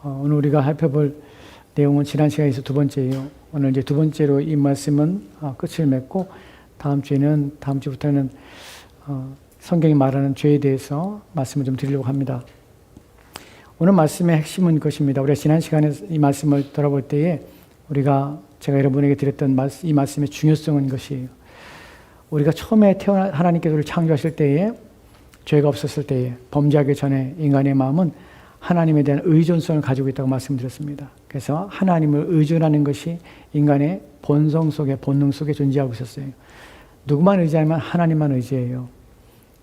오늘 우리가 살펴볼 내용은 지난 시간에서 두 번째예요. 오늘 이제 두 번째로 이 말씀은 끝을 맺고 다음 주부터는 성경이 말하는 죄에 대해서 말씀을 좀 드리려고 합니다. 오늘 말씀의 핵심은 그것입니다. 우리가 지난 시간에 이 말씀을 돌아볼 때에 제가 여러분에게 드렸던 이 말씀의 중요성은 이것이에요. 우리가 처음에 하나님께서 우리를 창조하실 때에 죄가 없었을 때에 범죄하기 전에 인간의 마음은 하나님에 대한 의존성을 가지고 있다고 말씀드렸습니다. 그래서 하나님을 의존하는 것이 인간의 본성 속에 본능 속에 존재하고 있었어요. 누구만 의지하면 하나님만 의지해요.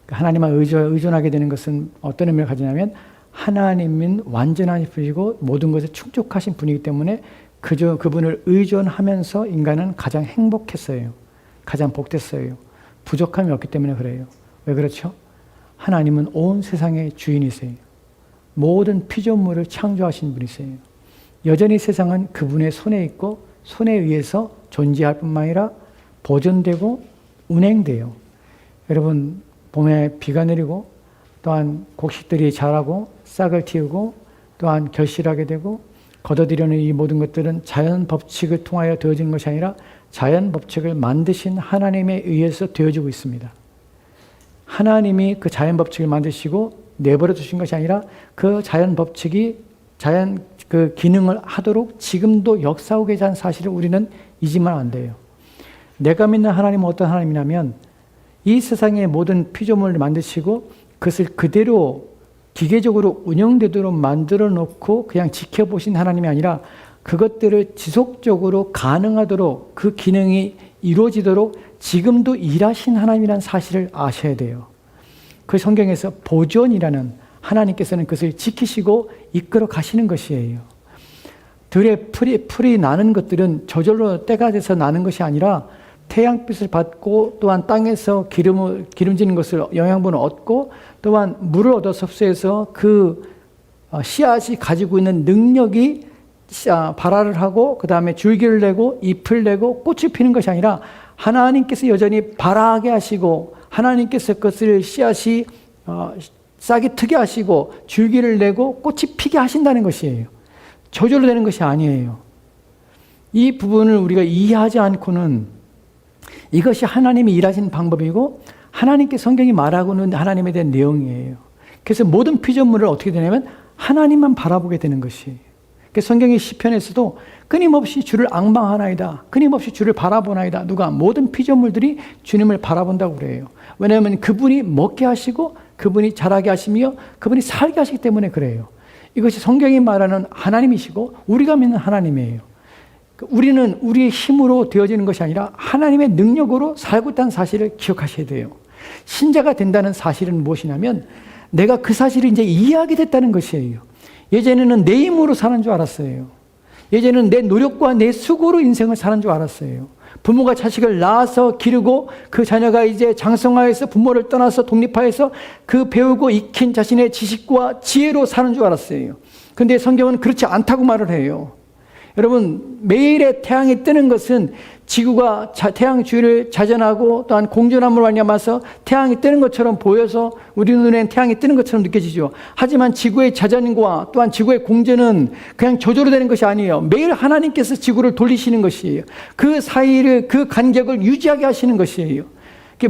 하나님만 의존하게 되는 것은 어떤 의미를 가지냐면 하나님은 완전한 분이고 모든 것에 충족하신 분이기 때문에 그분을 의존하면서 인간은 가장 행복했어요. 가장 복됐어요. 부족함이 없기 때문에 그래요. 왜 그렇죠? 하나님은 온 세상의 주인이세요. 모든 피조물을 창조하신 분이세요. 여전히 세상은 그분의 손에 있고 손에 의해서 존재할 뿐만 아니라 보존되고 운행돼요. 여러분, 봄에 비가 내리고 또한 곡식들이 자라고 싹을 틔우고 또한 결실하게 되고 걷어들여는 이 모든 것들은 자연 법칙을 통하여 되어진 것이 아니라 자연 법칙을 만드신 하나님에 의해서 되어지고 있습니다. 하나님이 그 자연 법칙을 만드시고 내버려 두신 것이 아니라 그 자연 법칙이 자연 그 기능을 하도록 지금도 역사하고 계시다는 사실을 우리는 잊으면 안 돼요. 내가 믿는 하나님은 어떤 하나님이냐면 이 세상의 모든 피조물을 만드시고 그것을 그대로 기계적으로 운영되도록 만들어 놓고 그냥 지켜보신 하나님이 아니라 그것들을 지속적으로 가능하도록 그 기능이 이루어지도록 지금도 일하신 하나님이라는 사실을 아셔야 돼요. 그 성경에서 보존이라는 하나님께서는 그것을 지키시고 이끌어 가시는 것이에요. 들에 풀이 나는 것들은 저절로 때가 돼서 나는 것이 아니라 태양빛을 받고 또한 땅에서 기름지는 것을 영양분을 얻고 또한 물을 얻어 섭수해서 그 씨앗이 가지고 있는 능력이 발화를 하고 그 다음에 줄기를 내고 잎을 내고 꽃을 피는 것이 아니라 하나님께서 여전히 발화하게 하시고 하나님께서 그것을 씨앗이 싹이 트게 하시고 줄기를 내고 꽃이 피게 하신다는 것이에요. 저절로 되는 것이 아니에요. 이 부분을 우리가 이해하지 않고는 이것이 하나님이 일하시는 방법이고 하나님께 성경이 말하고는 하나님에 대한 내용이에요. 그래서 모든 피조물을 어떻게 되냐면 하나님만 바라보게 되는 것이에요. 그래서 성경의 시편에서도 끊임없이 주를 앙망하나이다. 끊임없이 주를 바라보나이다. 누가? 모든 피조물들이 주님을 바라본다고 그래요. 왜냐하면 그분이 먹게 하시고 그분이 자라게 하시며 그분이 살게 하시기 때문에 그래요. 이것이 성경이 말하는 하나님이시고 우리가 믿는 하나님이에요. 우리는 우리의 힘으로 되어지는 것이 아니라 하나님의 능력으로 살고 있다는 사실을 기억하셔야 돼요. 신자가 된다는 사실은 무엇이냐면 내가 그 사실을 이제 이해하게 됐다는 것이에요. 예전에는 내 힘으로 사는 줄 알았어요. 예전에는 내 노력과 내 수고로 인생을 사는 줄 알았어요. 부모가 자식을 낳아서 기르고 그 자녀가 이제 장성하여서 부모를 떠나서 독립하여서 그 배우고 익힌 자신의 지식과 지혜로 사는 줄 알았어요. 그런데 성경은 그렇지 않다고 말을 해요. 여러분, 매일의 태양이 뜨는 것은 지구가 태양 주위를 자전하고 또한 공전함으로 말미암아서 태양이 뜨는 것처럼 보여서 우리 눈엔 태양이 뜨는 것처럼 느껴지죠. 하지만 지구의 자전과 또한 지구의 공전은 그냥 저절로 되는 것이 아니에요. 매일 하나님께서 지구를 돌리시는 것이에요. 그 사이를 그 간격을 유지하게 하시는 것이에요.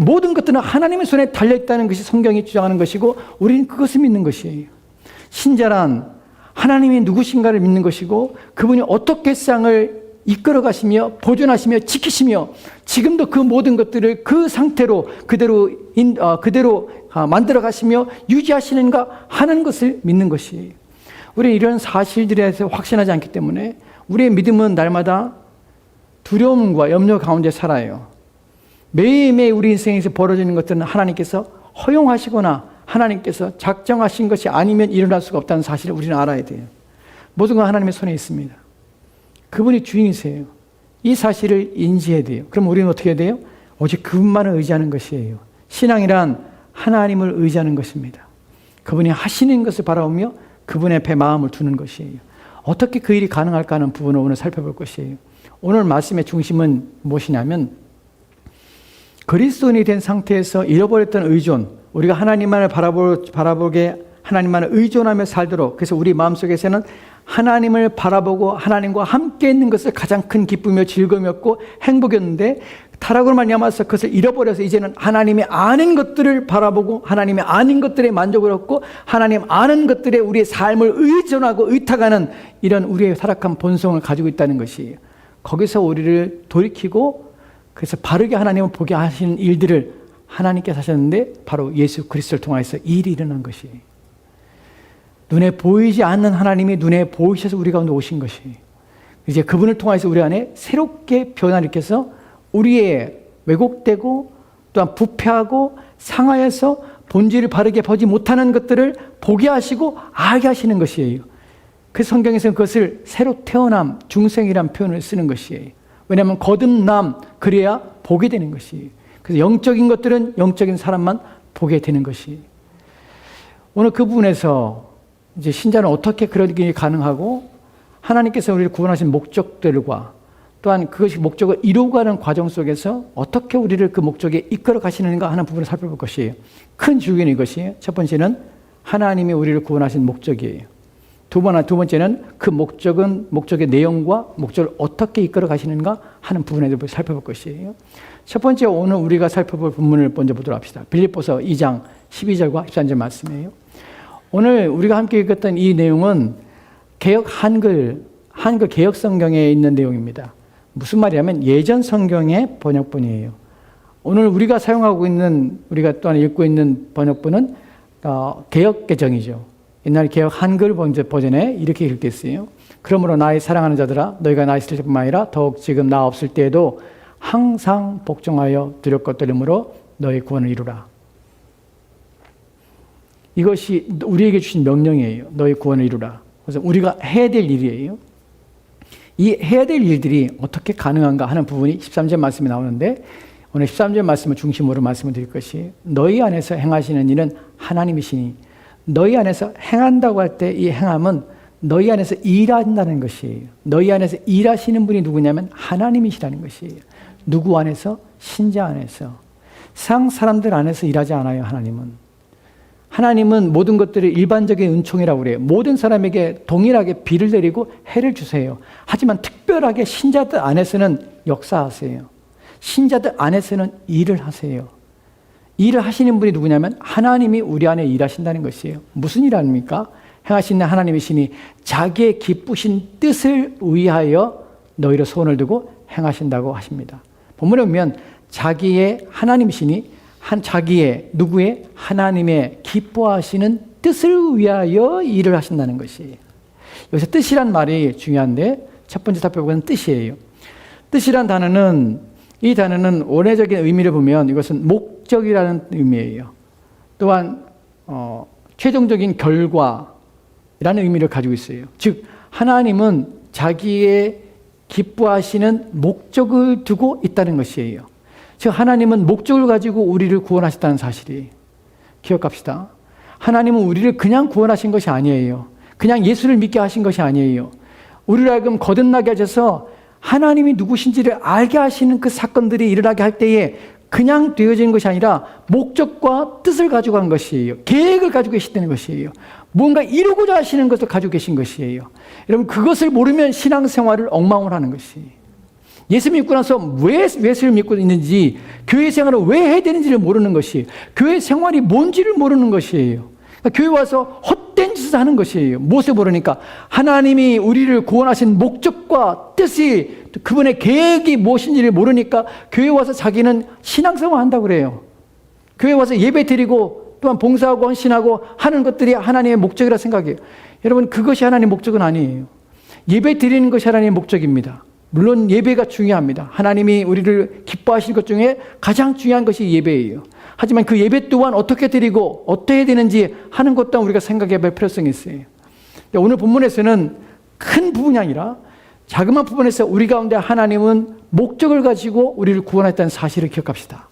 모든 것들은 하나님의 손에 달려있다는 것이 성경이 주장하는 것이고 우리는 그것을 믿는 것이에요. 신자란 하나님이 누구신가를 믿는 것이고 그분이 어떻게 세상을 이끌어 가시며 보존하시며 지키시며 지금도 그 모든 것들을 그 상태로 그대로 만들어 가시며 유지하시는가 하는 것을 믿는 것이에요. 우리는 이런 사실들에 대해서 확신하지 않기 때문에 우리의 믿음은 날마다 두려움과 염려 가운데 살아요. 매일매일 우리 인생에서 벌어지는 것들은 하나님께서 허용하시거나 하나님께서 작정하신 것이 아니면 일어날 수가 없다는 사실을 우리는 알아야 돼요. 모든 건 하나님의 손에 있습니다. 그분이 주인이세요. 이 사실을 인지해야 돼요. 그럼 우리는 어떻게 해야 돼요? 오직 그분만을 의지하는 것이에요. 신앙이란 하나님을 의지하는 것입니다. 그분이 하시는 것을 바라보며 그분 앞에 마음을 두는 것이에요. 어떻게 그 일이 가능할까 하는 부분을 오늘 살펴볼 것이에요. 오늘 말씀의 중심은 무엇이냐면 그리스도인이 된 상태에서 잃어버렸던 의존, 우리가 하나님만을 바라보게 하나님만 의존하며 살도록, 그래서 우리 마음속에서는 하나님을 바라보고 하나님과 함께 있는 것을 가장 큰 기쁨이며 즐거움이었고 행복이었는데, 타락으로 말미암아서 그것을 잃어버려서 이제는 하나님이 아는 것들을 바라보고 하나님이 아는 것들에 만족을 얻고 하나님 아는 것들에 우리의 삶을 의존하고 의탁하는 이런 우리의 타락한 본성을 가지고 있다는 것이에요. 거기서 우리를 돌이키고, 그래서 바르게 하나님을 보게 하시는 일들을 하나님께서 하셨는데, 바로 예수 그리스도를 통해서 이 일이 일어난 것이에요. 눈에 보이지 않는 하나님이 눈에 보이셔서 우리 가운데 오신 것이에요. 이제 그분을 통해서 우리 안에 새롭게 변화를 일으켜서 우리의 왜곡되고 또한 부패하고 상하여서 본질을 바르게 보지 못하는 것들을 보게 하시고 알게 하시는 것이에요. 그 성경에서는 그것을 새로 태어남, 중생이란 표현을 쓰는 것이에요. 왜냐하면 거듭남, 그래야 보게 되는 것이에요. 그래서 영적인 것들은 영적인 사람만 보게 되는 것이에요. 오늘 그 부분에서 이제 신자는 어떻게 그런 게 가능하고, 하나님께서 우리를 구원하신 목적들과 또한 그것이 목적을 이루어가는 과정 속에서 어떻게 우리를 그 목적에 이끌어 가시는가 하는 부분을 살펴볼 것이에요. 큰 주기는 이것이에요. 첫 번째는 하나님이 우리를 구원하신 목적이에요. 두 번째는 그 목적의 내용과 목적을 어떻게 이끌어 가시는가 하는 부분에 대해서 살펴볼 것이에요. 첫 번째, 오늘 우리가 살펴볼 본문을 먼저 보도록 합시다. 빌립보서 2장 12절과 13절 말씀이에요. 오늘 우리가 함께 읽었던 이 내용은 한글 개역 성경에 있는 내용입니다. 무슨 말이냐면 예전 성경의 번역본이에요. 오늘 우리가 사용하고 있는, 우리가 또한 읽고 있는 번역본은 개역 개정이죠. 옛날 개역 한글 버전에 이렇게 읽겠어요. 그러므로 나의 사랑하는 자들아, 너희가 나 있을 때뿐만 아니라 더욱 지금 나 없을 때에도 항상 복종하여 두렵고 떨림으로 너희 구원을 이루라. 이것이 우리에게 주신 명령이에요. 너희 구원을 이루라. 그래서 우리가 해야 될 일이에요. 이 해야 될 일들이 어떻게 가능한가 하는 부분이 13절 말씀이 나오는데, 오늘 13절 말씀을 중심으로 말씀을 드릴 것이, 너희 안에서 행하시는 일은 하나님이시니, 너희 안에서 행한다고 할 때 이 행함은 너희 안에서 일한다는 것이에요. 너희 안에서 일하시는 분이 누구냐면 하나님이시라는 것이에요. 누구 안에서? 신자 안에서. 세상 사람들 안에서 일하지 않아요. 하나님은 모든 것들이 일반적인 은총이라고 그래요. 모든 사람에게 동일하게 비를 내리고 해를 주세요. 하지만 특별하게 신자들 안에서는 역사하세요. 신자들 안에서는 일을 하세요. 일을 하시는 분이 누구냐면 하나님이 우리 안에 일하신다는 것이에요. 무슨 일 아닙니까? 행하시는 하나님이시니 자기의 기쁘신 뜻을 위하여 너희로 소원을 두고 행하신다고 하십니다. 본문에 보면 자기의 하나님이시니 누구의? 하나님의 기뻐하시는 뜻을 위하여 일을 하신다는 것이에요. 여기서 뜻이란 말이 중요한데, 첫 번째 살펴보는 뜻이에요. 뜻이란 단어는, 이 단어는 원어적인 의미를 보면 이것은 목적이라는 의미예요. 또한 최종적인 결과라는 의미를 가지고 있어요. 즉 하나님은 자기의 기뻐하시는 목적을 두고 있다는 것이에요. 즉 하나님은 목적을 가지고 우리를 구원하셨다는 사실이에요. 기억합시다. 하나님은 우리를 그냥 구원하신 것이 아니에요. 그냥 예수를 믿게 하신 것이 아니에요. 우리를 하여금 거듭나게 하셔서 하나님이 누구신지를 알게 하시는 그 사건들이 일어나게 할 때에 그냥 되어지는 것이 아니라 목적과 뜻을 가지고 한 것이에요. 계획을 가지고 계시다는 것이에요. 뭔가 이루고자 하시는 것을 가지고 계신 것이에요. 여러분, 그것을 모르면 신앙생활을 엉망을 하는 것이에요. 예수 믿고 나서 왜 예수를 믿고 있는지, 교회 생활을 왜 해야 되는지를 모르는 것이에요. 교회 생활이 뭔지를 모르는 것이에요. 그러니까 교회 와서 헛된 짓을 하는 것이에요. 무엇을 모르니까 하나님이 우리를 구원하신 목적과 뜻이, 그분의 계획이 무엇인지를 모르니까 교회 와서 자기는 신앙생활 한다고 그래요. 교회 와서 예배 드리고 또한 봉사하고 헌신하고 하는 것들이 하나님의 목적이라 생각해요. 여러분, 그것이 하나님의 목적은 아니에요. 예배 드리는 것이 하나님의 목적입니다. 물론 예배가 중요합니다. 하나님이 우리를 기뻐하실 것 중에 가장 중요한 것이 예배예요. 하지만 그 예배 또한 어떻게 드리고 어떻게 해야 되는지 하는 것 또한 우리가 생각해 볼 필요성이 있어요. 오늘 본문에서는 큰 부분이 아니라 자그마한 부분에서 우리 가운데 하나님은 목적을 가지고 우리를 구원했다는 사실을 기억합시다.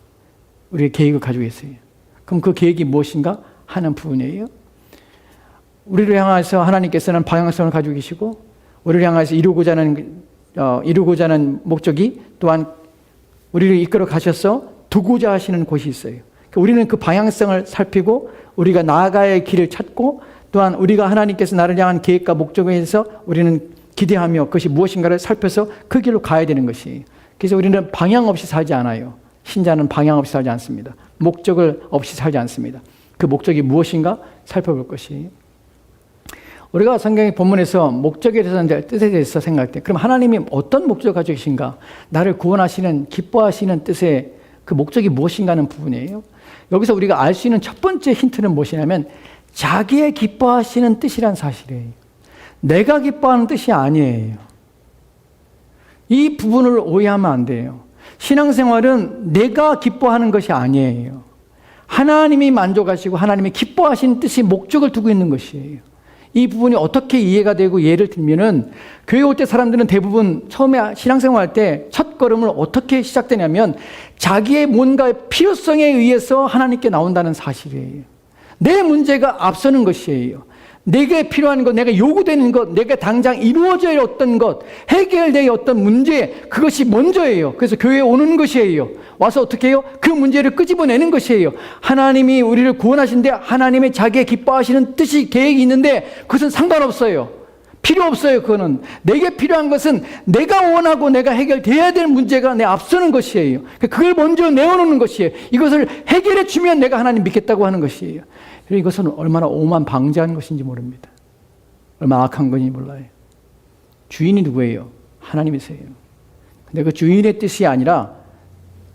우리의 계획을 가지고 있어요. 그럼 그 계획이 무엇인가 하는 부분이에요. 우리를 향해서 하나님께서는 방향성을 가지고 계시고, 우리를 향해서 이루고자 하는 목적이 또한 우리를 이끌어 가셔서 두고자 하시는 곳이 있어요. 우리는 그 방향성을 살피고 우리가 나아가야 할 길을 찾고 또한 우리가 하나님께서 나를 향한 계획과 목적에 의해서 우리는 기대하며 그것이 무엇인가를 살펴서 그 길로 가야 되는 것이에요. 그래서 우리는 방향 없이 살지 않아요. 신자는 방향 없이 살지 않습니다. 목적을 없이 살지 않습니다. 그 목적이 무엇인가 살펴볼 것이에요. 우리가 성경의 본문에서 목적에 대해서 뜻에 대해서 생각할 때 그럼 하나님이 어떤 목적을 가지고 계신가? 나를 구원하시는 기뻐하시는 뜻의 그 목적이 무엇인가 하는 부분이에요. 여기서 우리가 알 수 있는 첫 번째 힌트는 무엇이냐면 자기의 기뻐하시는 뜻이란 사실이에요. 내가 기뻐하는 뜻이 아니에요. 이 부분을 오해하면 안 돼요. 신앙생활은 내가 기뻐하는 것이 아니에요. 하나님이 만족하시고 하나님이 기뻐하시는 뜻이 목적을 두고 있는 것이에요. 이 부분이 어떻게 이해가 되고 예를 들면은 교회 올 때 사람들은 대부분 처음에 신앙생활 할 때 첫 걸음을 어떻게 시작되냐면 자기의 뭔가 필요성에 의해서 하나님께 나온다는 사실이에요. 내 문제가 앞서는 것이에요. 내게 필요한 것, 내가 요구되는 것, 내가 당장 이루어져야 할 어떤 것, 해결돼야 할 어떤 문제, 그것이 먼저예요. 그래서 교회에 오는 것이에요. 와서 어떻게 해요? 그 문제를 끄집어내는 것이에요. 하나님이 우리를 구원하신데 하나님의 자기의 기뻐하시는 뜻이, 계획이 있는데 그것은 상관없어요. 필요 없어요. 그거는. 내게 필요한 것은 내가 원하고 내가 해결돼야 될 문제가 내 앞서는 것이에요. 그걸 먼저 내어놓는 것이에요. 이것을 해결해 주면 내가 하나님 믿겠다고 하는 것이에요. 이것은 얼마나 오만 방자한 것인지 모릅니다. 얼마나 악한 건지 몰라요. 주인이 누구예요? 하나님이세요. 근데 그 주인의 뜻이 아니라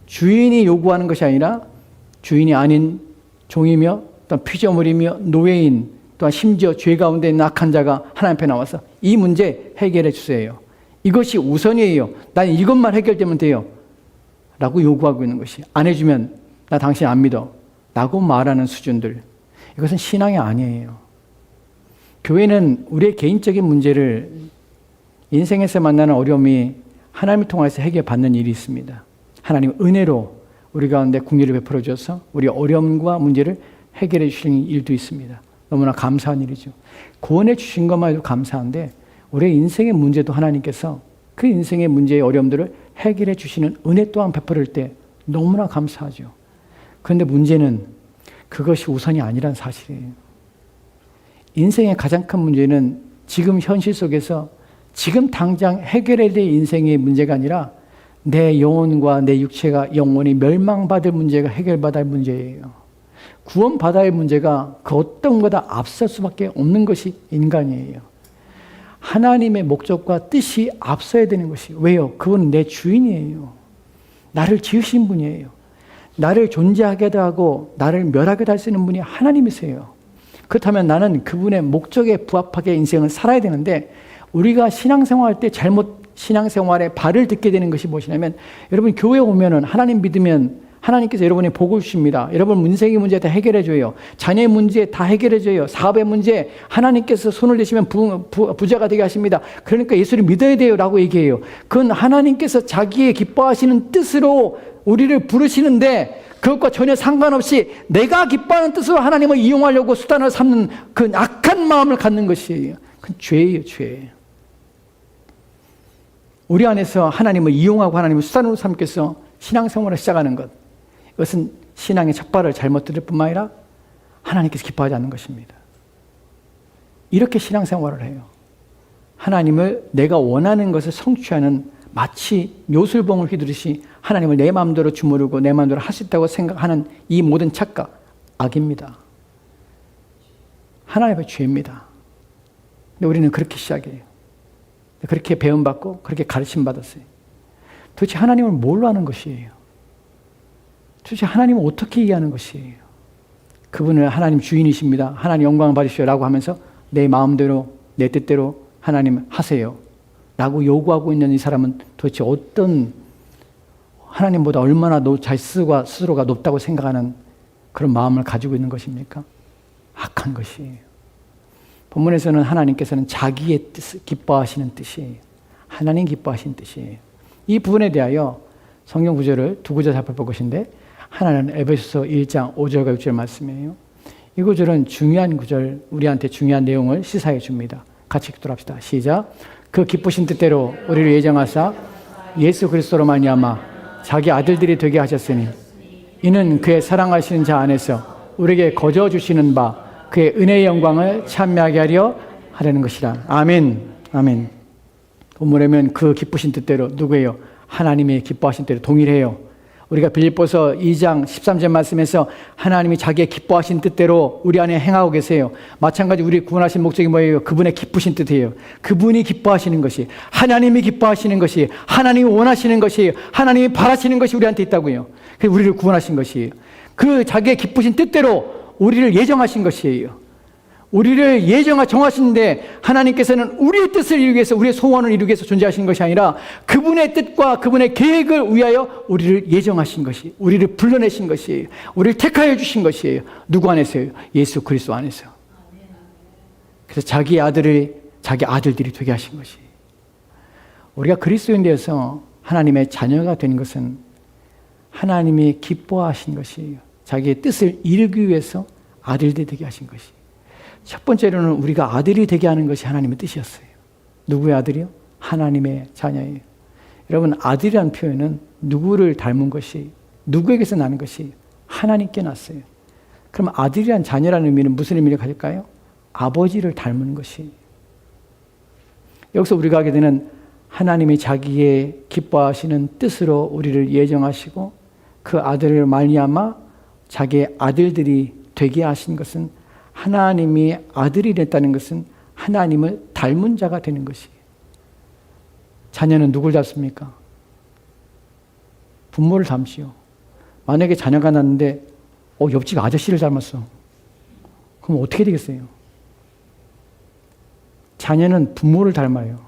주인이 요구하는 것이 아니라 주인이 아닌 종이며 또 피조물이며 노예인 또한 심지어 죄 가운데 있는 악한 자가 하나님 앞에 나와서 이 문제 해결해 주세요. 이것이 우선이에요. 난 이것만 해결되면 돼요. 라고 요구하고 있는 것이 안 해주면 나 당신 안 믿어. 라고 말하는 수준들. 이것은 신앙이 아니에요. 교회는 우리의 개인적인 문제를 인생에서 만나는 어려움이 하나님을 통해서 해결받는 일이 있습니다. 하나님 은혜로 우리 가운데 긍휼을 베풀어 주셔서 우리 어려움과 문제를 해결해 주시는 일도 있습니다. 너무나 감사한 일이죠. 구원해 주신 것만 해도 감사한데 우리의 인생의 문제도 하나님께서 그 인생의 문제의 어려움들을 해결해 주시는 은혜 또한 베풀을 때 너무나 감사하죠. 그런데 문제는 그것이 우선이 아니란 사실이에요. 인생의 가장 큰 문제는 지금 현실 속에서 지금 당장 해결해야 될 인생의 문제가 아니라 내 영혼과 내 육체가 영원히 멸망받을 문제가 해결받아야 할 문제예요. 구원받아야 할 문제가 그 어떤 것보다 앞설 수밖에 없는 것이 인간이에요. 하나님의 목적과 뜻이 앞서야 되는 것이 왜요? 그분은 내 주인이에요. 나를 지으신 분이에요. 나를 존재하게도 하고 나를 멸하게도 할 수 있는 분이 하나님이세요. 그렇다면 나는 그분의 목적에 부합하게 인생을 살아야 되는데 우리가 신앙생활할 때 잘못 신앙생활에 발을 딛게 되는 것이 무엇이냐면 여러분 교회에 오면은 하나님 믿으면 하나님께서 여러분의 복을 주십니다. 여러분 인생의 문제 다 해결해 줘요. 자녀의 문제 다 해결해 줘요. 사업의 문제 하나님께서 손을 대시면 부자가 되게 하십니다. 그러니까 예수를 믿어야 돼요 라고 얘기해요. 그건 하나님께서 자기의 기뻐하시는 뜻으로 우리를 부르시는데 그것과 전혀 상관없이 내가 기뻐하는 뜻으로 하나님을 이용하려고 수단을 삼는 그 악한 마음을 갖는 것이에요. 그건 죄예요. 죄. 우리 안에서 하나님을 이용하고 하나님을 수단으로 삼겠어 신앙생활을 시작하는 것. 이것은 신앙의 첫 발을 잘못 들을 뿐만 아니라 하나님께서 기뻐하지 않는 것입니다. 이렇게 신앙생활을 해요. 하나님을 내가 원하는 것을 성취하는 마치 요술봉을 휘두르듯이 하나님을 내 마음대로 주무르고 내 마음대로 할 수 있다고 생각하는 이 모든 착각, 악입니다. 하나님의 죄입니다. 근데 우리는 그렇게 시작해요. 그렇게 배움받고 그렇게 가르침받았어요. 도대체 하나님을 뭘로 하는 것이에요? 도대체 하나님을 어떻게 이해하는 것이에요? 그분을 하나님 주인이십니다. 하나님 영광을 받으시오 라고 하면서 내 마음대로 내 뜻대로 하나님 하세요 라고 요구하고 있는 이 사람은 도대체 어떤 하나님보다 얼마나 스스로가 높다고 생각하는 그런 마음을 가지고 있는 것입니까? 악한 것이에요. 본문에서는 하나님께서는 자기의 뜻을 기뻐하시는 뜻이에요. 하나님 기뻐하시는 뜻이에요. 이 부분에 대하여 성경 구절을 두 구절 살펴볼 것인데 하나는 에베소서 1장 5절과 6절 말씀이에요. 이 구절은 중요한 구절, 우리한테 중요한 내용을 시사해 줍니다. 같이 기도합시다. 시작. 그 기쁘신 뜻대로 우리를 예정하사 예수 그리스도로 말미암아 자기 아들들이 되게 하셨으니 이는 그의 사랑하시는 자 안에서 우리에게 거저 주시는 바 그의 은혜의 영광을 찬미하게 하려는 것이라. 아멘. 아멘. 본문에 보면 그 기쁘신 뜻대로 누구예요? 하나님이 기뻐하신 대로 동일해요. 우리가 빌립보서 2장 13절 말씀에서 하나님이 자기의 기뻐하신 뜻대로 우리 안에 행하고 계세요. 마찬가지 우리 구원하신 목적이 뭐예요? 그분의 기쁘신 뜻이에요. 그분이 기뻐하시는 것이, 하나님이 기뻐하시는 것이, 하나님이 원하시는 것이, 하나님이 바라시는 것이 우리한테 있다고요. 그래서 우리를 구원하신 것이에요. 그 자기의 기쁘신 뜻대로 우리를 예정하신 것이에요. 우리를 정하시는데 하나님께서는 우리의 뜻을 이루기 위해서, 우리의 소원을 이루기 위해서 존재하신 것이 아니라 그분의 뜻과 그분의 계획을 위하여 우리를 예정하신 것이, 우리를 불러내신 것이에요. 우리를 택하여 주신 것이에요. 누구 안에서요? 예수 그리스도 안에서. 그래서 자기 아들들이 되게 하신 것이. 우리가 그리스도인 되어서 하나님의 자녀가 되는 것은 하나님이 기뻐하신 것이에요. 자기의 뜻을 이루기 위해서 아들들이 되게 하신 것이. 첫 번째로는 우리가 아들이 되게 하는 것이 하나님의 뜻이었어요. 누구의 아들이요? 하나님의 자녀예요. 여러분, 아들이라는 표현은 누구를 닮은 것이, 누구에게서 나는 것이 하나님께 났어요. 그럼 아들이란 자녀라는 의미는 무슨 의미를 가질까요? 아버지를 닮은 것이. 여기서 우리가 하게 되는 하나님이 자기의 기뻐하시는 뜻으로 우리를 예정하시고 그 아들을 말미암아 자기의 아들들이 되게 하신 것은, 하나님이 아들이 됐다는 것은 하나님을 닮은 자가 되는 것이에요. 자녀는 누굴 닮습니까? 부모를 닮지요. 만약에 자녀가 났는데 옆집 아저씨를 닮았어. 그럼 어떻게 되겠어요? 자녀는 부모를 닮아요.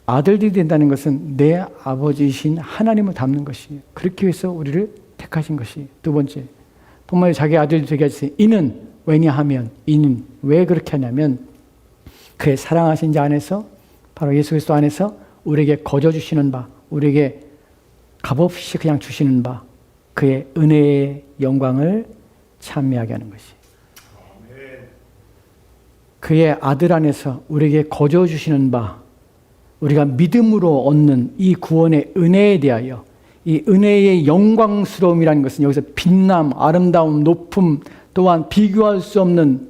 아들들이 된다는 것은 내 아버지이신 하나님을 닮는 것이에요. 그렇게 해서 우리를 택하신 것이. 두 번째, 부모의 자기 아들이 되게 하셨어요. 이는 왜냐하면, 이는 왜 그렇게 하냐면 그의 사랑하신 자 안에서, 바로 예수 그리스도 안에서 우리에게 거저 주시는 바, 우리에게 값없이 그냥 주시는 바, 그의 은혜의 영광을 찬미하게 하는 것이. 그의 아들 안에서 우리에게 거저 주시는 바, 우리가 믿음으로 얻는 이 구원의 은혜에 대하여, 이 은혜의 영광스러움이라는 것은 여기서 빛남, 아름다움, 높음, 또한 비교할 수 없는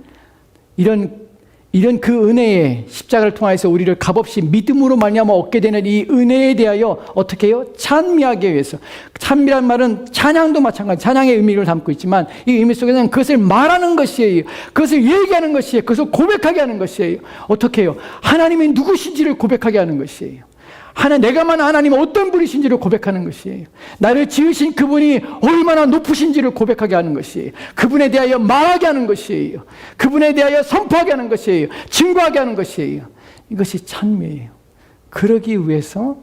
이런 그 은혜의 십자가를 통해서 우리를 값없이 믿음으로 말미암아 얻게 되는 이 은혜에 대하여 어떻게 해요? 찬미하기 위해서. 찬미란 말은 찬양도 마찬가지, 찬양의 의미를 담고 있지만 이 의미 속에서는 그것을 말하는 것이에요. 그것을 얘기하는 것이에요. 그것을 고백하게 하는 것이에요. 어떻게 해요? 하나님이 누구신지를 고백하게 하는 것이에요. 내가만 하나님이 어떤 분이신지를 고백하는 것이에요. 나를 지으신 그분이 얼마나 높으신지를 고백하게 하는 것이에요. 그분에 대하여 말하게 하는 것이에요. 그분에 대하여 선포하게 하는 것이에요. 증거하게 하는 것이에요. 이것이 찬미예요. 그러기 위해서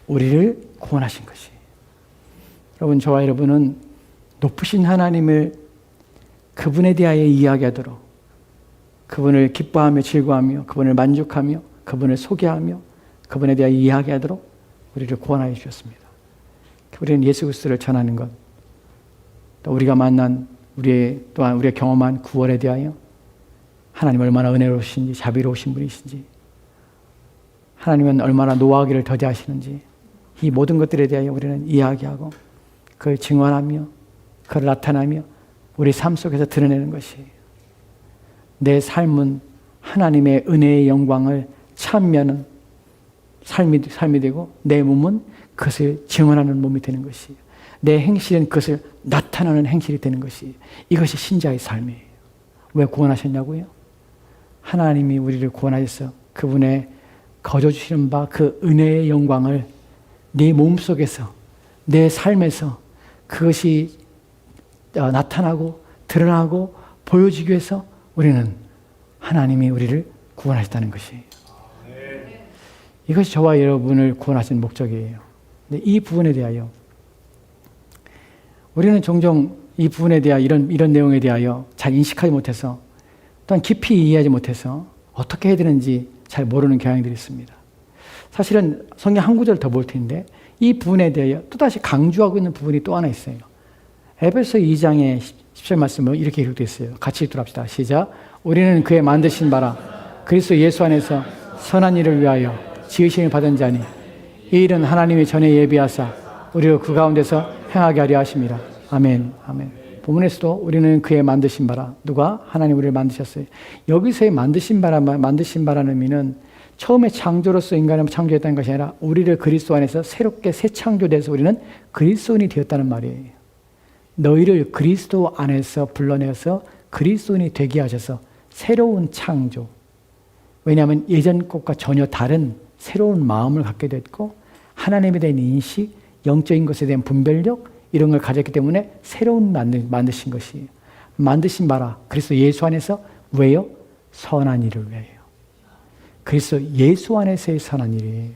우리를 구원하신 것이에요. 여러분, 저와 여러분은 높으신 하나님을 그분에 대하여 이야기하도록, 그분을 기뻐하며 즐거워하며 그분을 만족하며 그분을 소개하며 그분에 대하여 이야기하도록 우리를 구원하여 주셨습니다. 우리는 예수 그리스도를 전하는 것, 또 우리가 만난 또한 우리의 경험한 구원에 대하여 하나님 얼마나 은혜로우신지, 자비로우신 분이신지, 하나님은 얼마나 노하기를 더디하시는지, 이 모든 것들에 대하여 우리는 이야기하고 그걸 증언하며 그걸 나타나며 우리 삶 속에서 드러내는 것이에요. 내 삶은 하나님의 은혜의 영광을 찬미하는 삶이 되고 내 몸은 그것을 증언하는 몸이 되는 것이에요. 내 행실은 그것을 나타나는 행실이 되는 것이에요. 이것이 신자의 삶이에요. 왜 구원하셨냐고요? 하나님이 우리를 구원하셔서 그분의 거저 주시는 바 그 은혜의 영광을 내 몸속에서, 내 삶에서 그것이 나타나고 드러나고 보여지기 위해서 우리는 하나님이 우리를 구원하셨다는 것이에요. 이것이 저와 여러분을 구원하신 목적이에요. 근데 이 부분에 대하여 우리는 종종 이 부분에 대하여 이런 내용에 대하여 잘 인식하지 못해서, 또한 깊이 이해하지 못해서 어떻게 해야 되는지 잘 모르는 경향들이 있습니다. 사실은 성경 한 구절 더 볼 텐데 이 부분에 대하여 또다시 강조하고 있는 부분이 또 하나 있어요. 에베소 2장의 10절 말씀은 이렇게 기록되어 있어요. 같이 읽도록 합시다. 시작. 우리는 그의 만드신 바라 그리스도 예수 안에서 선한 일을 위하여 지으심을 받은 자니 이 일은 하나님이 전에 예비하사 우리를 그 가운데서 행하게 하려 하심이라. 아멘, 아멘. 본문에서도 우리는 그의 만드신 바라. 누가? 하나님 우리를 만드셨어요. 여기서의 만드신 바라는 의미는 처음에 창조로서 인간을 창조했다는 것이 아니라 우리를 그리스도 안에서 새롭게 새 창조돼서 우리는 그리스도인이 되었다는 말이에요. 너희를 그리스도 안에서 불러내어서 그리스도인이 되게 하셔서 새로운 창조. 왜냐하면 예전 것과 전혀 다른 새로운 마음을 갖게 됐고 하나님에 대한 인식, 영적인 것에 대한 분별력 이런 걸 가졌기 때문에 새로운 만드신 것이에요. 만드신 바라. 그리스도 예수 안에서 왜요? 선한 일을 위하여. 그리스도 예수 안에서의 선한 일이에요.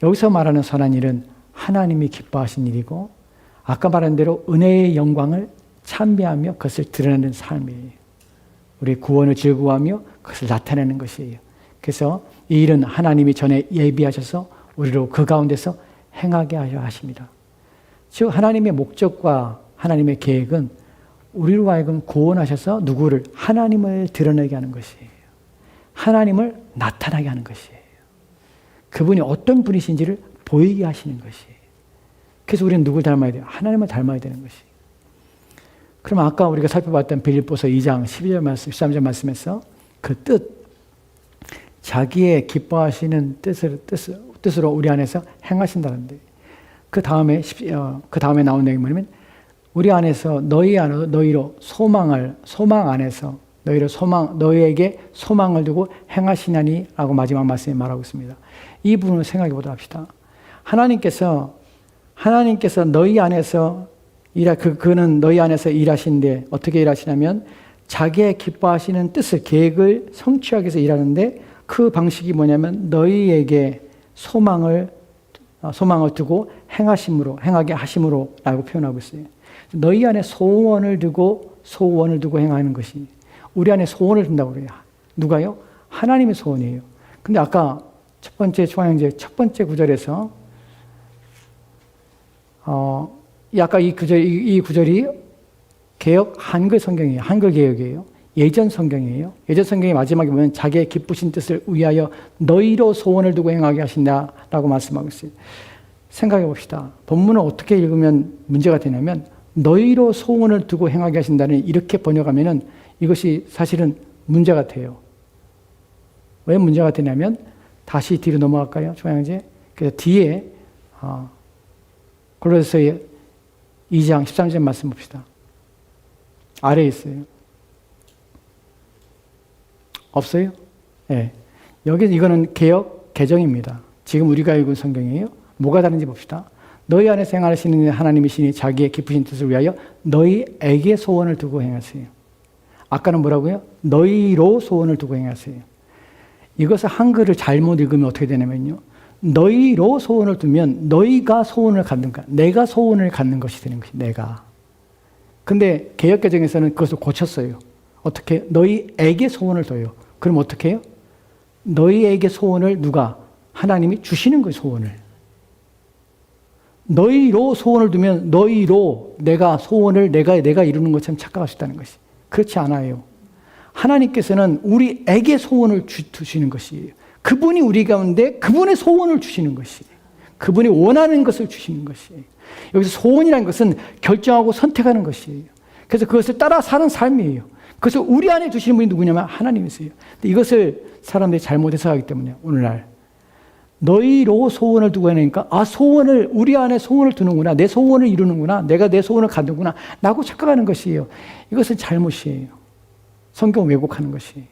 여기서 말하는 선한 일은 하나님이 기뻐하신 일이고 아까 말한 대로 은혜의 영광을 찬미하며 그것을 드러내는 삶이에요. 우리 구원을 즐거워하며 그것을 나타내는 것이에요. 그래서 이 일은 하나님이 전에 예비하셔서 우리로 그 가운데서 행하게 하려 하십니다. 즉 하나님의 목적과 하나님의 계획은 우리로 하여금 구원하셔서 누구를? 하나님을 드러내게 하는 것이에요. 하나님을 나타나게 하는 것이에요. 그분이 어떤 분이신지를 보이게 하시는 것이에요. 그래서 우리는 누굴 닮아야 돼요? 하나님을 닮아야 되는 것이에요. 그럼 아까 우리가 살펴봤던 빌립보서 2장 12절 말씀, 13절 말씀에서 그 뜻, 자기의 기뻐하시는 뜻으로 우리 안에서 행하신다는데 그 다음에 나온 내용이 뭐냐면 우리 안에서 너희로 소망 안에서 너희에게 소망을 두고 행하시나니라고 마지막 말씀에 말하고 있습니다. 이 부분을 생각해 보도록 합시다. 하나님께서 너희 안에서 그는 너희 안에서 일하시는데 어떻게 일하시냐면 자기의 기뻐하시는 뜻을 계획을 성취하기 위해서 일하는데 그 방식이 뭐냐면 너희에게 소망을 두고 행하게 하심으로라고 표현하고 있어요. 너희 안에 소원을 두고 행하는 것이 우리 안에 소원을 둔다고 그래요. 누가요? 하나님의 소원이에요. 근데 아까 첫 번째 초강형제 첫 번째 구절에서 아까 이 구절이 개역 한글 성경이에요. 한글 개역이에요. 예전 성경이에요. 예전 성경의 마지막에 보면 자기의 기쁘신 뜻을 위하여 너희로 소원을 두고 행하게 하신다라고 말씀하고 있어요. 생각해 봅시다. 본문을 어떻게 읽으면 문제가 되냐면 너희로 소원을 두고 행하게 하신다는 이렇게 번역하면은 이것이 사실은 문제가 돼요. 왜 문제가 되냐면 다시 뒤로 넘어갈까요? 초양제. 그래서 뒤에 골로새서 2장 13절 말씀 봅시다. 아래에 있어요. 없어요? 네. 이거는 개역 개정입니다. 지금 우리가 읽은 성경이에요. 뭐가 다른지 봅시다. 너희 안에 생활하시는 하나님이시니 자기의 기쁘신 뜻을 위하여 너희에게 소원을 두고 행하세요. 아까는 뭐라고요? 너희로 소원을 두고 행하세요. 이것을 한글을 잘못 읽으면 어떻게 되냐면요. 너희로 소원을 두면 너희가 소원을 갖는 거야. 내가 소원을 갖는 것이 되는 것이 내가. 근데 개역개정에서는 그것을 고쳤어요. 어떻게? 너희에게 소원을 둬요. 그럼 어떻게 해요? 너희에게 소원을 누가? 하나님이 주시는 거예요, 소원을. 너희로 소원을 두면 너희로 내가 소원을 내가 이루는 것처럼 착각할 수 있다는 것이. 그렇지 않아요. 하나님께서는 우리에게 소원을 주시는 것이에요. 그분이 우리 가운데 그분의 소원을 주시는 것이에요. 그분이 원하는 것을 주시는 것이에요. 여기서 소원이라는 것은 결정하고 선택하는 것이에요. 그래서 그것을 따라 사는 삶이에요. 그래서 우리 안에 주시는 분이 누구냐면 하나님이세요. 근데 이것을 사람들이 잘못 해석하기 때문에 오늘날 너희로 소원을 두고 하니까 소원을 우리 안에 소원을 두는구나. 내 소원을 이루는구나. 내가 내 소원을 갖는구나. 라고 착각하는 것이에요. 이것은 잘못이에요. 성경 왜곡하는 것이에요.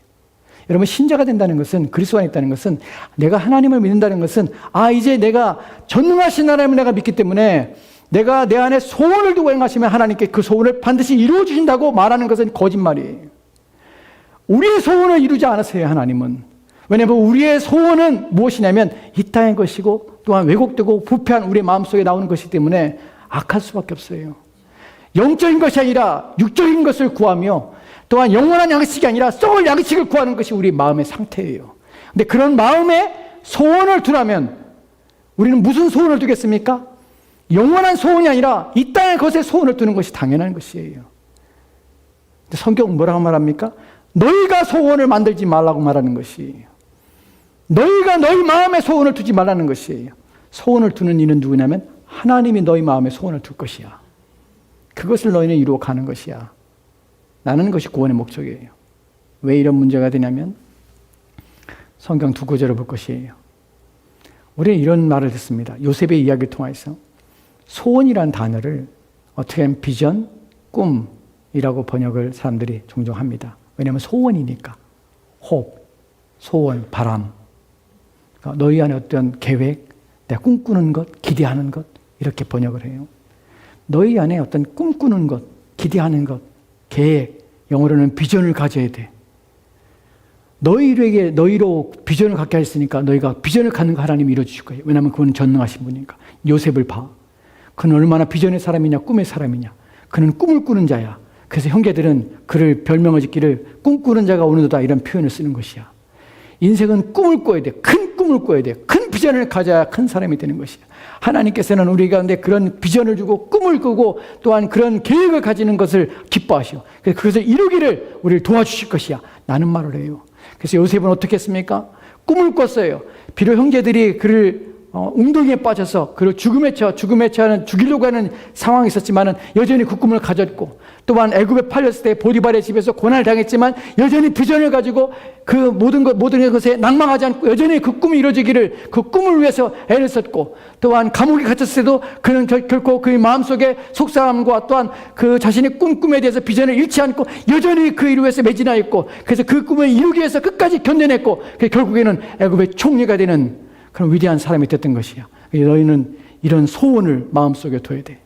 여러분 신자가 된다는 것은 그리스도 안에 있다는 것은 내가 하나님을 믿는다는 것은 이제 내가 전능하신 하나님을 내가 믿기 때문에 내가 내 안에 소원을 두고 행하시면 하나님께 그 소원을 반드시 이루어 주신다고 말하는 것은 거짓말이에요. 우리의 소원을 이루지 않으세요, 하나님은. 왜냐하면 우리의 소원은 무엇이냐면 이 땅의 것이고 또한 왜곡되고 부패한 우리의 마음속에 나오는 것이기 때문에 악할 수밖에 없어요. 영적인 것이 아니라 육적인 것을 구하며 또한 영원한 양식이 아니라 썩을 양식을 구하는 것이 우리 마음의 상태예요. 근데 그런 마음에 소원을 두라면 우리는 무슨 소원을 두겠습니까? 영원한 소원이 아니라 이 땅의 것에 소원을 두는 것이 당연한 것이에요. 근데 성경은 뭐라고 말합니까? 너희가 소원을 만들지 말라고 말하는 것이에요. 너희가 너희 마음에 소원을 두지 말라는 것이에요. 소원을 두는 이는 누구냐면 하나님이 너희 마음에 소원을 둘 것이야. 그것을 너희는 이루어 가는 것이야. 나는 것이 구원의 목적이에요. 왜 이런 문제가 되냐면 성경 두 구절을 볼 것이에요. 우리는 이런 말을 듣습니다. 요셉의 이야기를 통해서 소원이라는 단어를 어떻게 하면 비전, 꿈이라고 번역을 사람들이 종종 합니다. 왜냐하면 소원이니까. 호흡, 소원, 바람. 그러니까 너희 안에 어떤 계획, 내가 꿈꾸는 것, 기대하는 것 이렇게 번역을 해요. 너희 안에 어떤 꿈꾸는 것, 기대하는 것, 계획, 영어로는 비전을 가져야 돼. 너희로 비전을 갖게 하셨으니까 너희가 비전을 갖는 거 하나님이 이루어주실 거예요. 왜냐하면 그건 전능하신 분이니까. 요셉을 봐. 그는 얼마나 비전의 사람이냐, 꿈의 사람이냐. 그는 꿈을 꾸는 자야. 그래서 형제들은 그를 별명을 짓기를 꿈꾸는 자가 오는도다 이런 표현을 쓰는 것이야. 인생은 꿈을 꿔야 돼. 큰 꿈을 꿔야 돼. 큰 비전을 가져야 큰 사람이 되는 것이야. 하나님께서는 우리 가운데 그런 비전을 주고 꿈을 꾸고 또한 그런 계획을 가지는 것을 기뻐하시오. 그래서 그것을 이루기를 우리를 도와주실 것이야. 라는 말을 해요. 그래서 요셉은 어떻게 했습니까? 꿈을 꿨어요. 비록 형제들이 그를 웅덩이에 빠져서 그를 죽음에 처하는 죽이려고 하는 상황이 있었지만은 여전히 그 꿈을 가졌고 또한 애굽에 팔렸을 때 보디발의 집에서 고난을 당했지만 여전히 비전을 가지고 그 모든 것에 낭망하지 않고 여전히 그 꿈이 이루어지기를 그 꿈을 위해서 애를 썼고 또한 감옥에 갇혔을 때도 그는 결코 그의 마음속에 속상함과 또한 그 자신의 꿈에 대해서 비전을 잃지 않고 여전히 그 일을 위해서 매진하였고 그래서 그 꿈을 이루기 위해서 끝까지 견뎌냈고 결국에는 애굽의 총리가 되는 그런 위대한 사람이 됐던 것이야. 너희는 이런 소원을 마음속에 둬야 돼.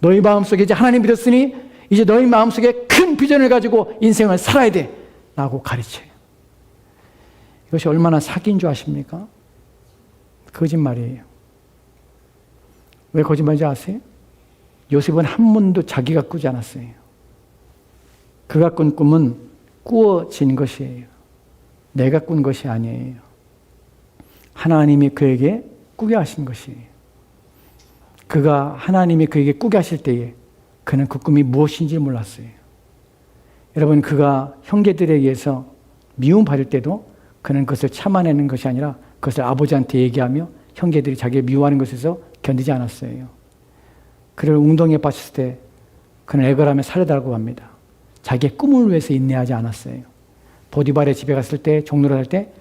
너희 마음속에 이제 하나님 믿었으니 이제 너희 마음속에 큰 비전을 가지고 인생을 살아야 돼 라고 가르쳐요. 이것이 얼마나 사기인 줄 아십니까? 거짓말이에요. 왜 거짓말인지 아세요? 요셉은 한 번도 자기가 꾸지 않았어요. 그가 꾼 꿈은 꾸어진 것이에요. 내가 꾼 것이 아니에요. 하나님이 그에게 꾸게 하신 것이에요. 하나님이 그에게 꾸게 하실 때에 그는 그 꿈이 무엇인지 몰랐어요. 여러분, 그가 형제들에 의해서 미움받을 때도 그는 그것을 참아내는 것이 아니라 그것을 아버지한테 얘기하며 형제들이 자기를 미워하는 것에서 견디지 않았어요. 그를 웅덩이에 빠졌을 때 그는 애걸하며 살려달라고 합니다. 자기의 꿈을 위해서 인내하지 않았어요. 보디발의 집에 갔을 때, 종로를 할 때